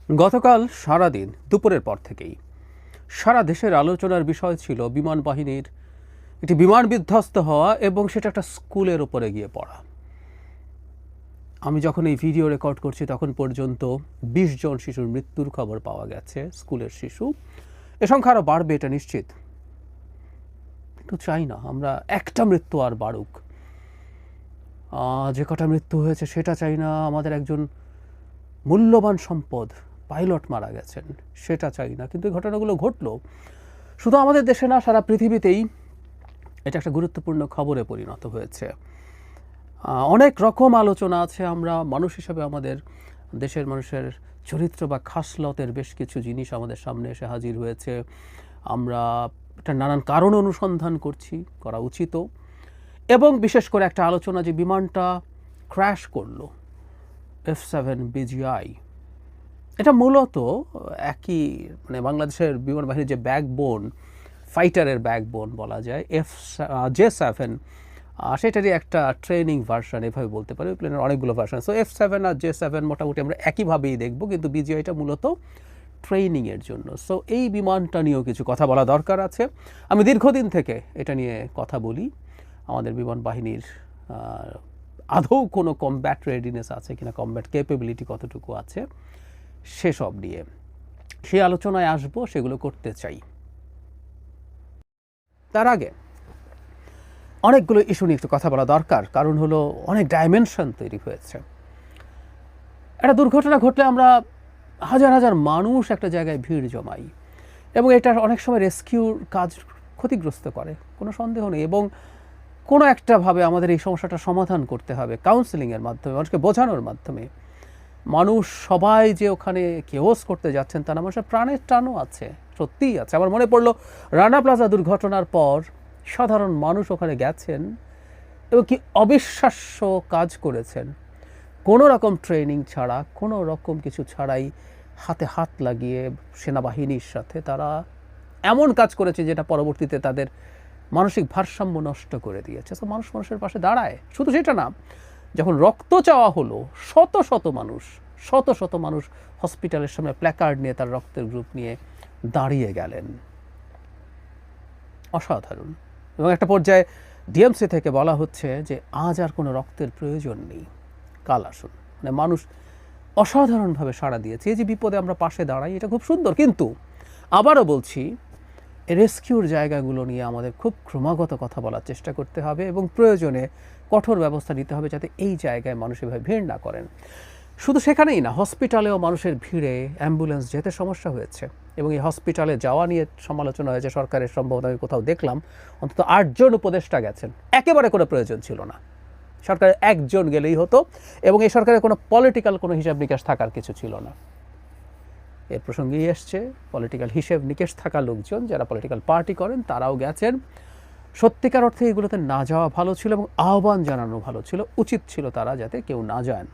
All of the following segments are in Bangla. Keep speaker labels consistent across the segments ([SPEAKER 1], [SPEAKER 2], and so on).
[SPEAKER 1] গতকাল সারাদিন দুপুরের পর থেকেই সারা দেশের আলোচনার বিষয় ছিল বিমান বাহিনীর একটি বিমান বিধ্বস্ত হওয়া এবং সেটা একটা স্কুলের উপরে গিয়ে পড়া। আমি যখন এই ভিডিও রেকর্ড করছি তখন পর্যন্ত ২০ জন শিশুর মৃত্যুর খবর পাওয়া গেছে, স্কুলের শিশু। এ সংখ্যা আরও বাড়বে এটা নিশ্চিত, কিন্তু চাই না আমরা একটা মৃত্যু আর বাড়ুক। যে কটা মৃত্যু হয়েছে সেটা চাই না, আমাদের একজন মূল্যবান সম্পদ পাইলট মারা গেছেন সেটা চাই না, কিন্তু এই ঘটনাগুলো ঘটলো শুধু আমাদের দেশে না, সারা পৃথিবীতেই এটা একটা গুরুত্বপূর্ণ খবরে পরিণত হয়েছে। অনেক রকম আলোচনা আছে, আমরা মানুষ হিসাবে আমাদের দেশের মানুষের চরিত্র বা খাসলতের বেশ কিছু জিনিস আমাদের সামনে এসে হাজির হয়েছে। আমরা এটা নানান কারণ অনুসন্ধান করা উচিত, এবং বিশেষ করে একটা আলোচনা যে বিমানটা ক্র্যাশ করলো F-7 BGI, এটা মূলত একই মানে বাংলাদেশের বিমান বাহিনীর যে ব্যাকবোন, ফাইটারের ব্যাকবোন বলা যায়, J-7 সেটারই একটা ট্রেনিং ভার্সন, এভাবে বলতে পারি। প্লেনের অনেকগুলো ভার্সন, সো F-7 আর J-7 মোটামুটি আমরা একইভাবেই দেখব, কিন্তু BGIটা মূলত ট্রেনিংয়ের জন্য। সো এই বিমানটা নিয়েও কিছু কথা বলা দরকার আছে। আমি দীর্ঘদিন থেকে এটা নিয়ে কথা বলি, আমাদের বিমান বাহিনীর আদৌ কোনো কমব্যাট রেডিনেস আছে কিনা, কমব্যাট ক্যাপেবিলিটি কতটুকু আছে, সেসব নিয়ে সেই আলোচনায় আসবো, সেগুলো করতে চাই। তার আগে অনেকগুলো ইস্যু নিয়ে একটু কথা বলা দরকার, কারণ হলো অনেক ডাইমেনশন তৈরি হয়েছে। একটা দুর্ঘটনা ঘটলে আমরা হাজার হাজার মানুষ একটা জায়গায় ভিড় জমাই, এবং এটা অনেক সময় রেস্কিউর কাজ ক্ষতিগ্রস্ত করে, কোনো সন্দেহ নেই। এবং কোনো একটাভাবে আমাদের এই সমস্যাটা সমাধান করতে হবে কাউন্সেলিংয়ের মাধ্যমে, মানুষকে বোঝানোর মাধ্যমে। মানুষ সবাই যে ওখানে কেওস করতে যাচ্ছেন তা না, মানুষের প্রাণের টানও আছে, সত্যিই আছে। আমার মনে পড়লো রানা প্লাজা দুর্ঘটনার পর সাধারণ মানুষ ওখানে গেছেন এবং কি অবিশ্বাস্য কাজ করেছেন, কোনো রকম ট্রেনিং ছাড়া, কোনো রকম কিছু ছাড়াই, হাতে হাত লাগিয়ে সেনাবাহিনীর সাথে তারা এমন কাজ করেছে যেটা পরবর্তীতে তাদের মানসিক ভারসাম্য নষ্ট করে দিয়েছে। তো মানুষ মানুষের পাশে দাঁড়ায়, শুধু সেটা না, যখন রক্ত চাওয়া হলো শত শত মানুষ হসপিটালের সামনে প্ল্যাকার্ড নিয়ে তার রক্তের গ্রুপ নিয়ে দাঁড়িয়ে গেলেন। অসাধারণ। এবং একটা পর্যায়ে ডিএমসি থেকে বলা হচ্ছে যে আজ আর কোনো রক্তের প্রয়োজন নেই, কাল আসুন। মানে মানুষ অসাধারণভাবে সাড়া দিয়েছে। এই যে বিপদে আমরা পাশে দাঁড়াই, এটা খুব সুন্দর। কিন্তু আবারও বলছি, রেস্কিউর জায়গাগুলো নিয়ে আমাদের খুব ক্রমাগত কথা বলার চেষ্টা করতে হবে, এবং প্রয়োজনে কঠোর ব্যবস্থা নিতে হবে যাতে এই জায়গায় মানুষ এভাবে ভিড় না করেন। শুধু সেখানেই না, হসপিটালেও মানুষের ভিড়ে অ্যাম্বুলেন্স যেতে সমস্যা হয়েছে, এবং এই হসপিটালে যাওয়া নিয়ে সমালোচনা হয়েছে। সরকারের সম্ভবত আমি কোথাও দেখলাম অন্তত 8 জন উপদেষ্টা গেছেন, একেবারে কোনো প্রয়োজন ছিল না, সরকারের একজন গেলেই হতো, এবং এই সরকারের কোনো পলিটিক্যাল কোনো হিসাব নিকাশ থাকার কিছু ছিল না। এর প্রসঙ্গেই এসছে, পলিটিক্যাল হিসেব নিকেশ থাকা লোকজন যারা পলিটিক্যাল পার্টি করেন তারাও গেছেন। সত্যিকার অর্থে এগুলোতে না যাওয়া ভালো ছিল, এবং আহ্বান জানানো ভালো ছিল, উচিত ছিল তারা যাতে কেউ না যান।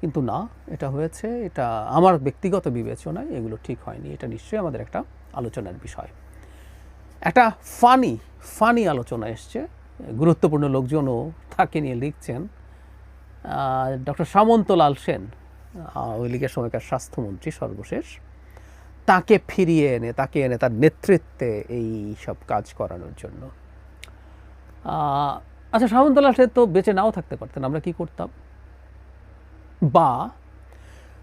[SPEAKER 1] কিন্তু না, এটা হয়েছে। এটা আমার ব্যক্তিগত বিবেচনায় এগুলো ঠিক হয়নি। এটা নিশ্চয়ই আমাদের একটা আলোচনার বিষয়। একটা ফানি আলোচনা এসছে, গুরুত্বপূর্ণ লোকজনও তাকে নিয়ে লিখছেন। ডক্টর সামন্তলাল সেন, আওয়ামী লীগের সময়কার স্বাস্থ্যমন্ত্রী সর্বশেষ, তাকে এনে তার নেতৃত্বে এই সব কাজ করানোর জন্য। আচ্ছা, সামন্তলাল সেন তো বেঁচে নাও থাকতে পারতেন, আমরা কি করতাম? বা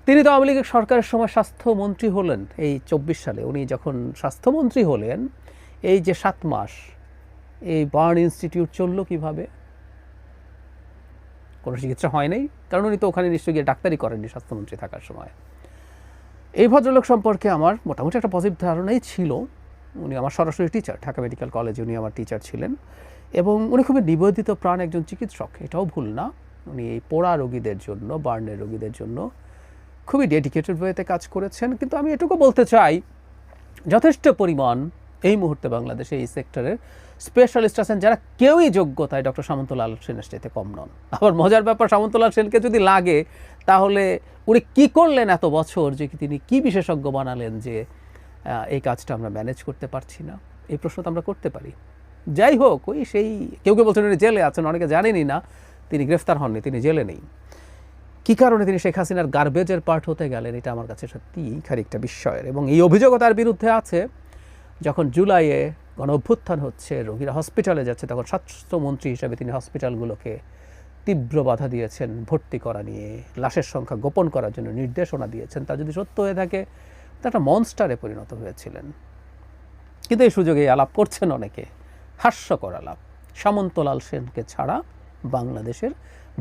[SPEAKER 1] তিনি তো আওয়ামী লীগের সরকারের সময় স্বাস্থ্যমন্ত্রী হলেন এই 24 সালে। উনি যখন স্বাস্থ্যমন্ত্রী হলেন, এই যে 7 মাস এই বার্ন ইনস্টিটিউট চললো কিভাবে? কোনো চিকিৎসা হয় নাই, কারণ উনি তো ওখানে নিশ্চয়ই গিয়ে ডাক্তারি করেননি স্বাস্থ্যমন্ত্রী থাকার সময়। এই ভদ্রলোক সম্পর্কে আমার মোটামুটি একটা পজিটিভ ধারণাই ছিল। উনি আমার সরাসরি টিচার, ঢাকা মেডিকেল কলেজে উনি আমার টিচার ছিলেন, এবং উনি খুবই নিবেদিত প্রাণ একজন চিকিৎসক, এটাও ভুল না। উনি এই পোড়া রোগীদের জন্য, বার্নের রোগীদের জন্য খুবই ডেডিকেটেড ওয়েতে কাজ করেছেন। কিন্তু আমি এটুকু বলতে চাই, যথেষ্ট পরিমাণ এই মুহূর্তে বাংলাদেশে এই সেক্টরের স্পেশালিস্ট আছেন যারা কেউই যোগ্যতায় ডক্টর সামন্তলাল সেনের চাইতে কম নন। আবার মজার ব্যাপার, সামন্তলাল সেনকে যদি লাগে তাহলে উনি কি করলেন এত বছর, যে তিনি কি বিশেষজ্ঞ বানালেন যে এই কাজটা আমরা ম্যানেজ করতে পারছি না? এই প্রশ্ন তো আমরা করতে পারি। যাই হোক, ওই সেই কেউ বলছেন উনি জেলে আছেন, অনেকে জানেনই না তিনি গ্রেফতার হননি, তিনি জেলে নেই। কী কারণে তিনি শেখ হাসিনার গার্বেজের পার্ট হতে গেলেন, এটা আমার কাছে সত্যিই খানিকটা বিস্ময়ের। এবং এই অভিযোগও তার বিরুদ্ধে আছে। যখন জুলাইয়ে গণ অভ্যুত্থান হচ্ছে, রোগীরা হসপিটালে যাচ্ছে, তখন স্বাস্থ্যমন্ত্রী হিসেবে তিনি হসপিটালগুলোকে তীব্র বাধা দিয়েছেন ভর্তি করা নিয়ে, লাশের সংখ্যা গোপন করার জন্য নির্দেশনা দিয়েছেন। তা যদি সত্য হয়ে থাকে, তা একটা মনস্টারে পরিণত হয়েছিলেন। কিন্তু এই সুযোগে আলাপ করছেন অনেকে, হাস্যকর আলাপ। সামন্তলাল সেনকে ছাড়া বাংলাদেশের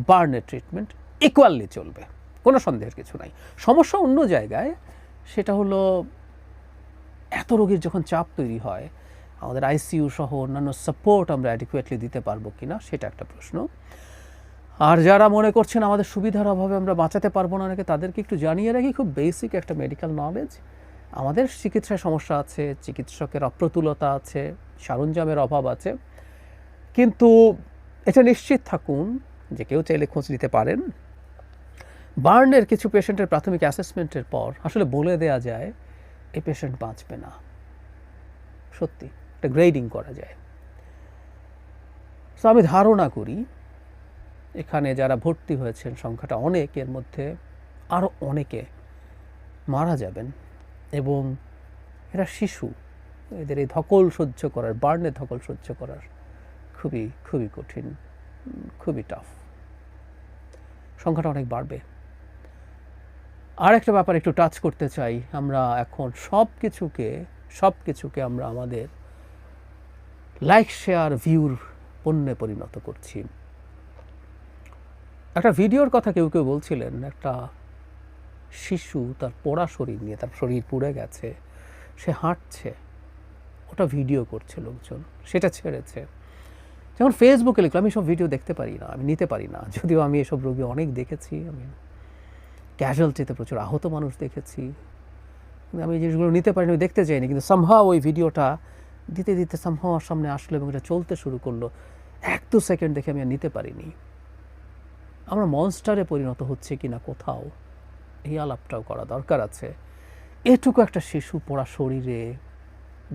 [SPEAKER 1] বার্নের ট্রিটমেন্ট ইকুয়ালি চলবে, কোনো সন্দেহের কিছু নাই। সমস্যা অন্য জায়গায়, সেটা হলো এত রোগীর যখন চাপ তৈরি হয়, আমাদের আইসিইউ সহ অন্যান্য সাপোর্ট আমরা অ্যাডিকুয়েটলি দিতে পারবো কিনা, সেটা একটা প্রশ্ন। আর যারা মনে করছেন আমাদের সুবিধার অভাবে আমরা বাঁচাতে পারবো না নাকি, তাদেরকে একটু জানিয়ে রাখি খুব বেসিক একটা মেডিকেল নলেজ। আমাদের চিকিৎসায় সমস্যা আছে, চিকিৎসকের অপ্রতুলতা আছে, সরঞ্জামের অভাব আছে, কিন্তু এটা নিশ্চিত থাকুন যে কেউ চাইলে খোঁজ নিতে পারেন। বার্নের কিছু পেশেন্টের প্রাথমিক অ্যাসেসমেন্টের পর আসলে বলে দেয়া যায় এই পেশেন্ট বাঁচবে না। সত্যি একটা গ্রেডিং করা যায়। তো আমি ধারণা করি এখানে যারা ভর্তি হয়েছেন সংখ্যাটা অনেক, এর মধ্যে আরও অনেকে মারা যাবেন। এবং এরা শিশু, এদের এই ধকল সহ্য করার, বার্নের ধকল সহ্য করার খুবই খুবই কঠিন, খুবই টাফ। সংখ্যাটা অনেক বাড়বে। আর একটা ব্যাপার একটু টাচ করতে চাই, আমরা এখন সব কিছুকে আমরা আমাদের লাইক শেয়ার ভিউর পণ্যে পরিণত করছি। একটা ভিডিওর কথা কেউ কেউ বলছিলেন, একটা শিশু তার পোড়া শরীর নিয়ে, তার শরীর পুড়ে গেছে, সে হাঁটছে, ওটা ভিডিও করছে লোকজন, সেটা ছেড়েছে। যেমন ফেসবুকে লিখলো, আমি সব ভিডিও দেখতে পারি না, আমি নিতে পারি না, যদিও আমি এসব রোগী অনেক দেখেছি, আমি ক্যাজুয়ালিটিতে প্রচুর আহত মানুষ দেখেছি, আমি এই জিনিসগুলো নিতে পারিনি, আমি দেখতে চাইনি। কিন্তু সামহাও ওই ভিডিওটা দিতে দিতে সামহাও আমার সামনে আসলো এবং এটা চলতে শুরু করলো, 1-2 সেকেন্ড দেখে আমি আর নিতে পারিনি। আমরা মনস্টারে পরিণত হচ্ছে কিনা কোথাও, এই আলাপটাও করা দরকার আছে। এটুকু একটা শিশু পোড়া শরীরে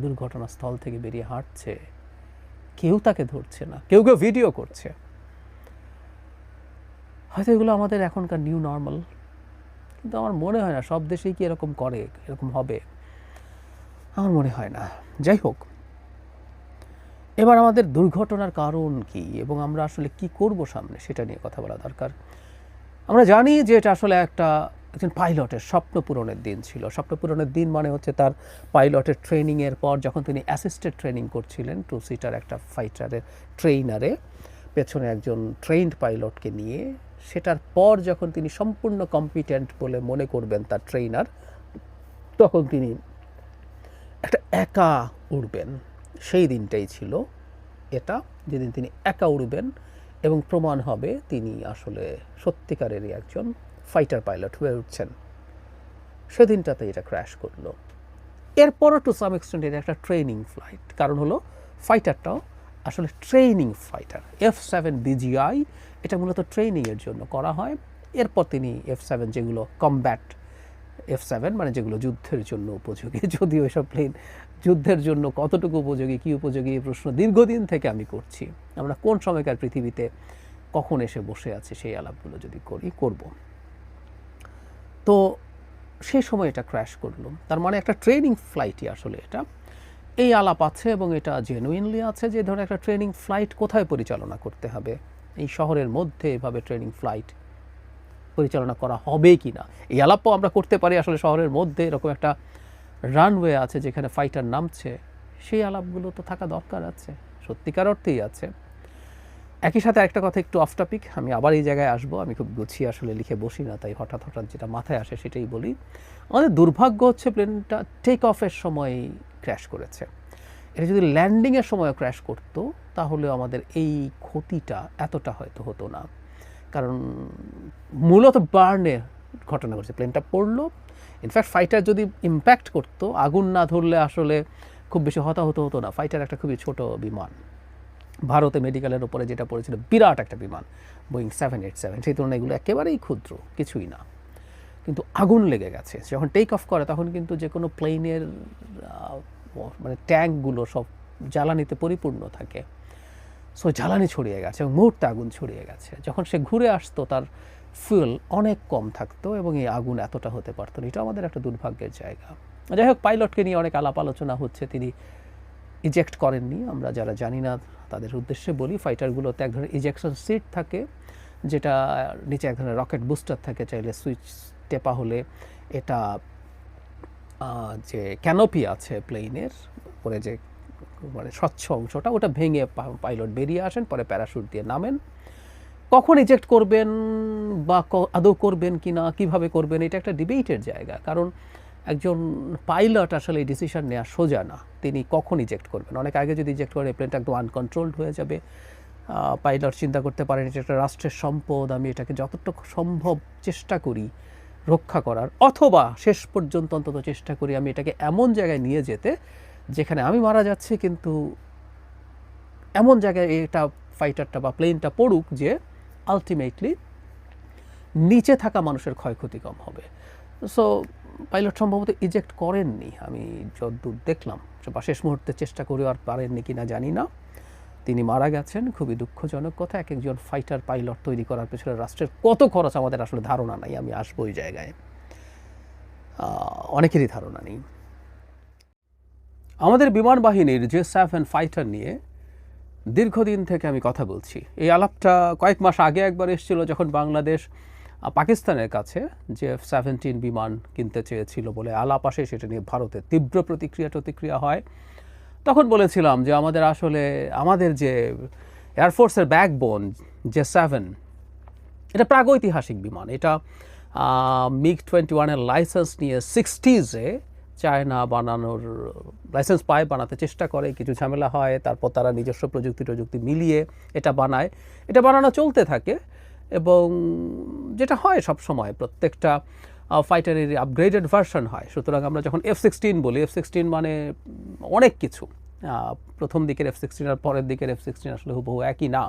[SPEAKER 1] দুর্ঘটনাস্থল থেকে বেরিয়ে হাঁটছে, কেউ তাকে ধরছে না, কেউ কেউ ভিডিও করছে। হয়তো এগুলো আমাদের এখনকার নিউ নর্মাল, কিন্তু আমার মনে হয় না সব দেশেই কি এরকম করে, এরকম হবে, আমার মনে হয় না। যাই হোক, এবার আমাদের দুর্ঘটনার কারণ কি এবং আমরা আসলে কি করব সামনে, সেটা নিয়ে কথা বলা দরকার। আমরা জানি যে এটা আসলে একজন পাইলটের স্বপ্ন পূরণের দিন ছিল। স্বপ্ন পূরণের দিন মানে হচ্ছে তার পাইলটের ট্রেনিংয়ের পর যখন তিনি অ্যাসিস্টেড ট্রেনিং করছিলেন 2 সিটার একটা ফাইটারের ট্রেইনারে, পেছনে একজন ট্রেইনড পাইলটকে নিয়ে, সেটার পর যখন তিনি সম্পূর্ণ কম্পিটেন্ট বলে মনে করবেন তার ট্রেইনার, তখন তিনি একটা একা উড়বেন। সেই দিনটাই ছিল এটা, যেদিন তিনি একা উড়বেন এবং প্রমাণ হবে তিনি আসলে সত্যিকারেরই একজন ফাইটার পাইলট হয়ে উঠছেন। সেদিনটাতে এটা ক্র্যাশ করলো। এরপরও টু সাম এক্সটেন্ট এটা একটা ট্রেনিং ফ্লাইট, কারণ হলো ফাইটারটাও আসলে ট্রেনিং ফাইটার। F-7 BGI এটা মূলত ট্রেনিংয়ের জন্য করা হয়। এরপর তিনি F-7 যেগুলো কমব্যাট F-7 মানে যেগুলো যুদ্ধের জন্য উপযোগী, যদিও এসব প্লেন যুদ্ধের জন্য কতটুকু উপযোগী, কী উপযোগী, এই প্রশ্ন দীর্ঘদিন থেকে আমি করছি। আমরা কোন সময়কার পৃথিবীতে কখন এসে বসে আছি, সেই আলাপগুলো যদি করব। তো সেই সময় এটা ক্র্যাশ করলো, তার মানে একটা ট্রেনিং ফ্লাইটই আসলে এটা। এই আলাপ আছে এবং এটা জেনুইনলি আছে যে ধরনের একটা ট্রেনিং ফ্লাইট কোথায় পরিচালনা করতে হবে, এই শহরের মধ্যে এভাবে ট্রেনিং ফ্লাইট পরিচালনা করা হবে কি না। এই আলাপও আমরা করতে পারি আসলে শহরের মধ্যে এরকম একটা রানওয়ে আছে যেখানে ফাইটার নামছে, সেই আলাপগুলো তো থাকা দরকার আছে, সত্যিকার অর্থেই আছে। একই সাথে একটা কথা একটু অফ টপিক, আমি আবার এই জায়গায় আসবো, আমি খুব গুছিয়ে আসলে লিখে বসি না, তাই হঠাৎ হঠাৎ যেটা মাথায় আসে সেটাই বলি। আমাদের দুর্ভাগ্য হচ্ছে প্লেনটা টেক অফের সময় ক্র্যাশ করেছে। এটা যদি ল্যান্ডিংয়ের সময় ক্র্যাশ করতো তাহলে আমাদের এই ক্ষতিটা এতটা হয়তো হতো না, কারণ মূলত বার্নে ঘটনা ঘটছে, প্লেনটা পড়লো। ইনফ্যাক্ট ফাইটার যদি ইম্প্যাক্ট করতো, আগুন না ধরলে আসলে খুব বেশি হতাহত হতো না। ফাইটার একটা খুবই ছোট বিমান, ভারতে মেডিকেলের ওপরে যেটা পড়েছিল বিরাট একটা বিমান, বোয়িং 787, সেই তুলনায় এগুলো একেবারেই ক্ষুদ্র, কিছুই না। কিন্তু আগুন লেগে গেছে, যখন টেক অফ করে তখন কিন্তু যে কোনো প্লেনের মানে ট্যাঙ্কগুলো সব জ্বালানিতে পরিপূর্ণ থাকে, সো জ্বালানি ছড়িয়ে গেছে এবং মুহূর্তে আগুন ছড়িয়ে গেছে। যখন সে ঘুরে আসতো তার ফুয়েল অনেক কম থাকতো এবং এই আগুন এতটা হতে পারতো না। এটা আমাদের একটা দুর্ভাগ্যের জায়গা। যাই হোক, পাইলটকে নিয়ে অনেক আলাপ আলোচনা হচ্ছে, তিনি ইজেক্ট করেননি। আমরা যারা জানি না তাদের উদ্দেশ্যে বলি, ফাইটারগুলোতে এক ধরনের ইজেকশন সিট থাকে, যেটা নিচে এক ধরনের রকেট বুস্টার থাকে, চাইলে সুইচ টেপা হলে এটা যে ক্যানোপি আছে প্লেনের পরে যে মানে স্বচ্ছ অংশটা, ওটা ভেঙে পাইলট বেরিয়ে আসেন, পরে প্যারাশুট দিয়ে নামেন। কখন ইজেক্ট করবেন বা আদৌ করবেন কি না, কীভাবে করবেন, এটা একটা ডিবেটের জায়গা। কারণ একজন পাইলট আসলে এই ডিসিশন নেওয়া সোজা না, তিনি কখন ইজেক্ট করবেন। অনেক আগে যদি ইজেক্ট করে প্লেনটা একদম আনকন্ট্রোলড হয়ে যাবে। পাইলট চিন্তা করতে পারেন এটা একটা রাষ্ট্রের সম্পদ, আমি এটাকে যতটুকু সম্ভব চেষ্টা করি রক্ষা করার, অথবা শেষ পর্যন্ত অন্তত চেষ্টা করি আমি এটাকে এমন জায়গায় নিয়ে যেতে যেখানে আমি মারা যাচ্ছি, কিন্তু এমন জায়গায় এটা ফাইটারটা বা প্লেনটা পড়ুক যে আলটিমেটলি নিচে থাকা মানুষের ক্ষয়ক্ষতি কম হবে। সো পাইলট সম্ভবত ইজেক্ট করেননি, আমি যতদূর দেখলাম, বা শেষ মুহূর্তে চেষ্টা করে আর পারেননি কিনা জানি না। তিনি মারা গেছেন, খুবই দুঃখজনক কথা। এক একজন ফাইটার পাইলট তৈরি করার পেছনে রাষ্ট্রের কত খরচ আমাদের আসলে ধারণা নাই। আমি আসবো ওই জায়গায়, অনেকেরই ধারণা নেই। আমাদের বিমান বাহিনীর J-7 ফাইটার নিয়ে দীর্ঘদিন থেকে আমি কথা বলছি। এই আলাপটা কয়েক মাস আগে একবার এসেছিল, যখন বাংলাদেশ পাকিস্তানের কাছে F-17 বিমান কিনতে চেয়েছিল বলে আলাপ আসে, সেটা নিয়ে ভারতের তীব্র প্রতিক্রিয়া হয়। তখন বলেছিলাম যে আমাদের যে এয়ারফোর্সের ব্যাকবোন J-7, এটা প্রাগৈতিহাসিক বিমান। এটা MiG-21 লাইসেন্স নিয়ে 60s-এ চায়না বানানোর লাইসেন্স পায়, বানাতে চেষ্টা করে, কিছু ঝামেলা হয়, তারপর তারা নিজস্ব প্রযুক্তি মিলিয়ে এটা বানায়। এটা বানানো চলতে থাকে এবং যেটা হয় সব সময় প্রত্যেকটা ফাইটারের আপগ্রেডেড ভার্সন হয়। সুতরাং আমরা যখন F-16 বলি, F-16 মানে অনেক কিছু। প্রথম দিকের F-16 আর পরের দিকের F-16 আসলে হুবহু একই না।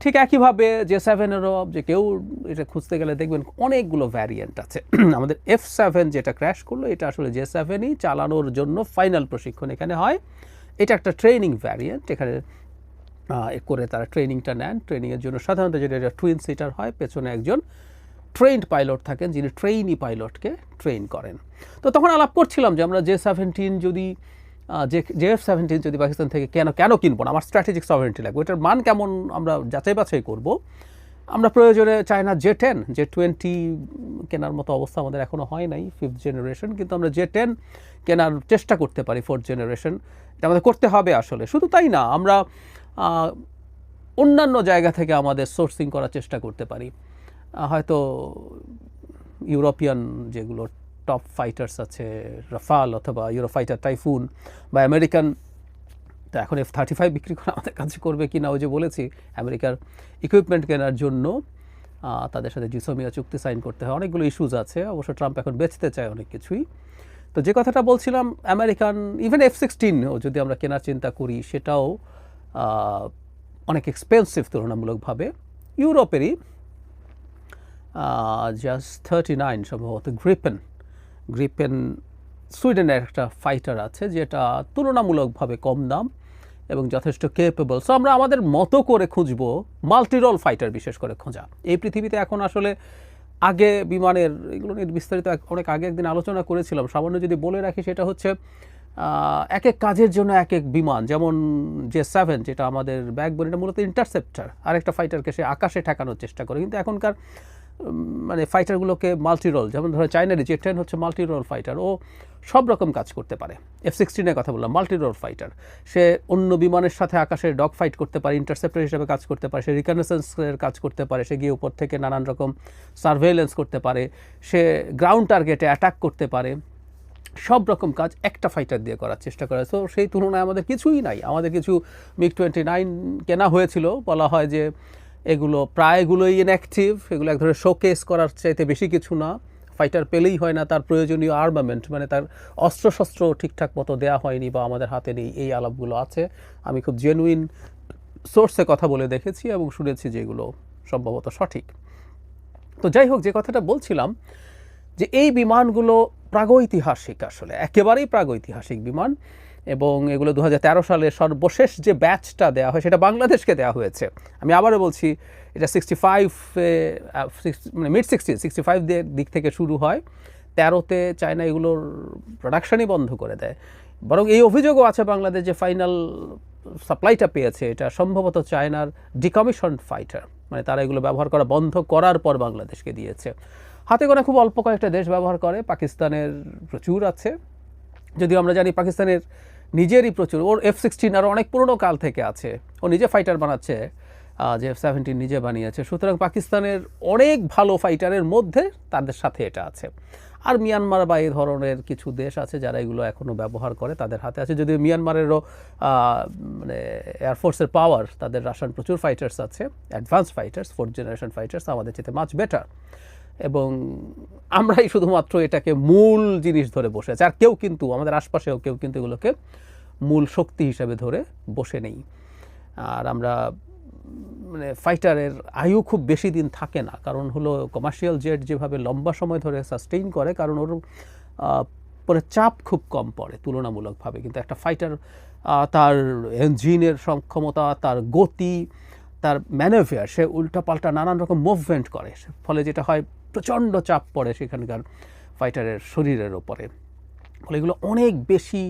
[SPEAKER 1] ঠিক একইভাবে J-7-এরও যে কেউ এটা খুঁজতে গেলে দেখবেন অনেকগুলো ভ্যারিয়েন্ট আছে। আমাদের F-7 যেটা ক্র্যাশ করলো, এটা আসলে J-7ই চালানোর জন্য ফাইনাল প্রশিক্ষণ এখানে হয়। এটা একটা ট্রেনিং ভ্যারিয়েন্ট, এখানে করে তারা ট্রেনিংটা নেন। ট্রেনিংয়ের জন্য সাধারণত যেটা টুইন সিটার হয়, পেছনে একজন ট্রেন্ড পাইলট থাকেন যিনি ট্রেইনি পাইলটকে ট্রেন করেন। তো তখন আলাপ করছিলাম যে আমরা J-17 যদি F-17 যদি পাকিস্তান থেকে কেন কিনবো না, আমার স্ট্র্যাটেজিক সভারেন্টি লাগবে, ওটার মান কেমন আমরা যাচাই বাছাই করবো। আমরা প্রয়োজনে চায়না J-10 J-20 কেনার মতো অবস্থা আমাদের এখনও হয় নাই 5th জেনারেশন, কিন্তু আমরা J-10 কেনার চেষ্টা করতে পারি 4th জেনারেশন। এটা আমাদের করতে হবে আসলে। শুধু তাই না, আমরা অন্যান্য জায়গা থেকে আমাদের সোর্সিং করার চেষ্টা করতে পারি। হয়তো ইউরোপিয়ান যেগুলো টপ ফাইটার্স আছে, রাফাল অথবা ইউরোফাইটার টাইফুন, বা আমেরিকান, তো এখন F-35 বিক্রি করে আমাদের কাছে করবে কি না, ওই যে বলেছি আমেরিকার ইকুইপমেন্ট কেনার জন্য তাদের সাথে জিসোমিয়া চুক্তি সাইন করতে হয়, অনেকগুলো ইস্যুজ আছে। অবশ্য ট্রাম্প এখন বেচতে চায় অনেক কিছুই। তো যে কথাটা বলছিলাম, আমেরিকান ইভেন F-16ও যদি আমরা কেনার চিন্তা করি, সেটাও অনেক এক্সপেন্সিভ তুলনামূলকভাবে। ইউরোপেরই জাস্ট 39 সম্ভবত গ্রিপেন সুইডেনের একটা ফাইটার আছে, যেটা তুলনামূলকভাবে কম দাম এবং যথেষ্ট কেপেবল। সো আমরা আমাদের মতো করে খুঁজবো মাল্টিরোল ফাইটার, বিশেষ করে খোঁজা। এই পৃথিবীতে এখন আসলে আগে বিমানের এগুলো নিয়ে বিস্তারিত অনেক আগে একদিন আলোচনা করেছিলাম, সামান্য যদি বলে রাখি, সেটা হচ্ছে এক এক কাজের জন্য এক এক বিমান। যেমন J-7 যেটা আমাদের ব্যাকবোন, এটা মূলত ইন্টারসেপ্টার, আরেকটা ফাইটারকে সে আকাশে ঠেকানোর চেষ্টা করে। কিন্তু এখনকার মানে ফাইটারগুলোকে মাল্টিরোল, যেমন ধরো চায়নার J-10 হচ্ছে মাল্টিরোল ফাইটার, ও সব রকম কাজ করতে পারে। F-16-এর কথা বললাম, মাল্টিরোল ফাইটার। সে অন্য বিমানের সাথে আকাশে ডগ ফাইট করতে পারে, ইন্টারসেপ্টর হিসেবে কাজ করতে পারে, সে রিকনেসেন্সের কাজ করতে পারে, সে গিয়ে উপর থেকে নানান রকম সার্ভেইলেন্স করতে পারে, সে গ্রাউন্ড টার্গেটে অ্যাটাক করতে পারে। সব রকম কাজ একটা ফাইটার দিয়ে করার চেষ্টা করে। সো সেই তুলনায় আমাদের কিছুই নাই। আমাদের কিছু MiG-29 কেনা হয়েছিল, বলা হয় যে এগুলো প্রায়গুলোই ইনঅ্যাক্টিভ, এগুলো এক ধরনের শোকেস করার চাইতে বেশি কিছু না। ফাইটার পেলেই হয় না, তার প্রয়োজনীয় আর্মামেন্ট মানে তার অস্ত্রশস্ত্র ঠিকঠাক মতো দেওয়া হয়নি বা আমাদের হাতে নেই, এই আলাপগুলো আছে। আমি খুব জেনুইন সোর্সে কথা বলে দেখেছি এবং শুনেছি যে এগুলো সম্ভবত সঠিক। তো যাই হোক, যে কথাটা বলছিলাম, যে এই বিমানগুলো প্রাগৈতিহাসিক, আসলে একেবারেই প্রাগৈতিহাসিক বিমান। এবং এগুলো 2013 সালে সর্বশেষ যে ব্যাচটা দেওয়া হয় সেটা বাংলাদেশকে দেওয়া হয়েছে। আমি আবারও বলছি, এটা 65 মানে মিড 65 দিক থেকে শুরু হয়, 13তে চায়না এগুলোর প্রোডাকশনই বন্ধ করে দেয়। বরং এই অভিযোগও আছে বাংলাদেশ যে ফাইনাল সাপ্লাইটা পেয়েছে এটা সম্ভবত চায়নার ডিকমিশনড ফাইটার, মানে তারা এগুলো ব্যবহার করা বন্ধ করার পর বাংলাদেশকে দিয়েছে। হাতে গোনা খুব অল্প কয়েকটা দেশ ব্যবহার করে, পাকিস্তানের প্রচুর আছে, যদিও আমরা জানি পাকিস্তানের নিজেরই প্রচুর, ওর F-16 আরও অনেক পুরনো কাল থেকে আছে, ও নিজে ফাইটার বানাচ্ছে, যে F-17 নিজে বানিয়েছে। সুতরাং পাকিস্তানের অনেক ভালো ফাইটারের মধ্যে তাদের সাথে এটা আছে। আর মিয়ানমার বা এই ধরনের কিছু দেশ আছে যারা এগুলো এখনও ব্যবহার করে, তাদের হাতে আছে। যদিও মিয়ানমারেরও মানে এয়ারফোর্সের পাওয়ার, তাদের রাশিয়ান প্রচুর ফাইটার্স আছে, advance fighters, 4th generation fighters, আমাদের চেয়ে মাচ বেটার। এবং আমরাই শুধুমাত্র এটাকে মূল জিনিস ধরে বসে আছি, আর কেউ কিন্তু আমাদের আশপাশেও কেউ কিন্তু এগুলোকে মূল শক্তি হিসাবে ধরে বসে নেই। আর আমরা মানে ফাইটারের আয়ু খুব বেশি দিন থাকে না, কারণ হলো কমার্শিয়াল জেট যেভাবে লম্বা সময় ধরে সাস্টেইন করে, কারণ ওর পরে চাপ খুব কম পড়ে তুলনামূলকভাবে। কিন্তু একটা ফাইটার তার ইঞ্জিনের সক্ষমতা, তার গতি, তার ম্যানেভার, সে উল্টাপাল্টা নানান রকম মুভমেন্ট করে, ফলে যেটা হয় প্রচণ্ড চাপ পড়ে সেখানকার ফাইটারের শরীরের ওপরে, ফলে এগুলো অনেক বেশি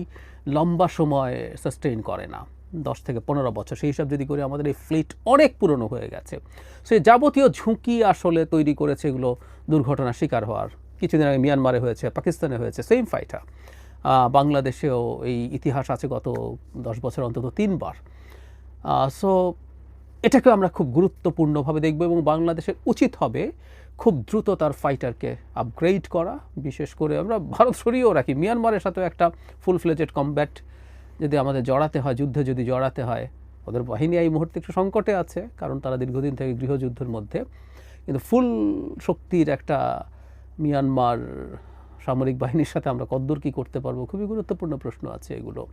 [SPEAKER 1] লম্বা সময় সাস্টেইন করে না, 10 থেকে 15 বছর। সেই হিসাব যদি করি আমাদের এই ফ্লিট অনেক পুরনো হয়ে গেছে। সেই যাবতীয় ঝুঁকি আসলে তৈরি করেছে এগুলো দুর্ঘটনার শিকার হওয়ার। কিছুদিন আগে মিয়ানমারে হয়েছে, পাকিস্তানে হয়েছে, সেম ফাইটার। বাংলাদেশেও এই ইতিহাস আছে গত 10 বছর অন্তত 3 বার। সো এটাকে আমরা খুব গুরুত্বপূর্ণভাবে দেখব, এবং বাংলাদেশের উচিত হবে খুব দ্রুত তার ফাইটারকে আপগ্রেড করা। বিশেষ করে আমরা ভারত সরিয়েও রাখি, মিয়ানমারের সাথেও একটা ফুল ফ্লেজেড কমব্যাট যদি আমাদের জড়াতে হয়, যুদ্ধে যদি জড়াতে হয়, ওদের বাহিনী এই মুহূর্তে একটু সংকটে আছে, কারণ তারা দীর্ঘদিন থেকে গৃহযুদ্ধের মধ্যে, কিন্তু ফুল শক্তির একটা মিয়ানমার সামরিক বাহিনীর সাথে আমরা কদ্দূর কী করতে পারবো, খুবই গুরুত্বপূর্ণ প্রশ্ন আছে এগুলো।